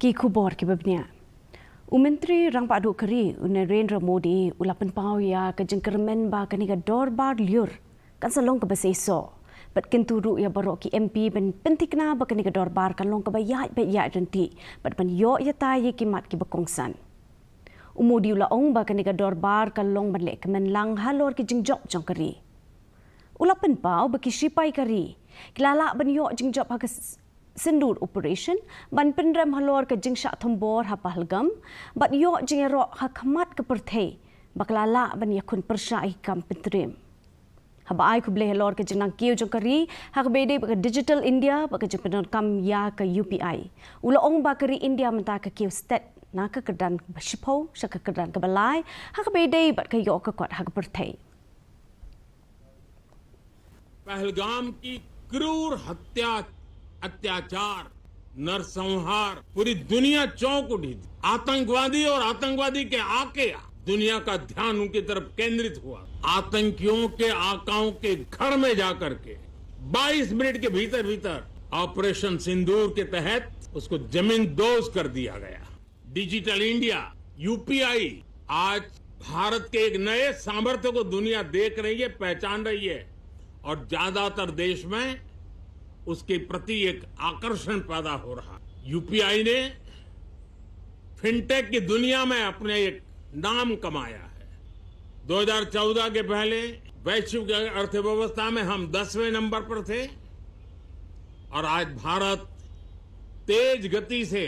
Ki kubor ki babnya. Menteri Rang Padu Keri Narendra Modi ulapan pau ya ke jengkermen ba kaniga Dorbar Lyuir kan salong ke baseso. Bat Kyntu ya Baroh ki MP ben pentikna ba kaniga Dorbar kan long ke bayat renti. Bat ban yo ya tayi ki mat ki bakongsan. Modi ulaong ba kaniga Dorbar kan long ban lek men lang halor ki jengjok jong keri. Ulapan pau ba ki sipai keri. Kilala ban yo jengjok ha sendur operation ban pendram halor ke jingsha thombor ha pahalgam bat yo jingero ha khamat ke perthei baklala ban yakun persai kam pentrim habai ku ble halor ke jinang kiu jongkari ha bede ba digital india ba ke jengpenon kam ya ke UPI ulaong ba keri india menta ke kiu stat na ke kedan basipo sha ke kedan ke balai ha bede bat ke yo ke kot ha perthei Pahalgam की क्रूर हत्या अत्याचार नरसंहार पूरी दुनिया चौंक उठी थी। आतंकवादी और आतंकवादी के आके दुनिया का ध्यान उनकी तरफ केंद्रित हुआ। आतंकियों के आकाओं के घर में जाकर के 22 मिनट के भीतर भीतर ऑपरेशन सिंदूर के तहत उसको जमींदोज कर दिया गया। डिजिटल इंडिया यूपीआई आज भारत के एक नए सामर्थ्य को दुनिया देख रही है, पहचान रही है और ज्यादातर देश में उसके प्रति एक आकर्षण पैदा हो रहा। यूपीआई ने फिनटेक की दुनिया में अपने एक नाम कमाया है। 2014 के पहले वैश्विक अर्थव्यवस्था में हम 10वें नंबर पर थे और आज भारत तेज गति से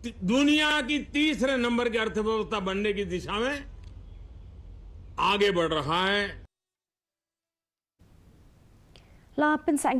दुनिया की तीसरे नंबर की अर्थव्यवस्था बनने की दिशा में आगे बढ़ रहा है।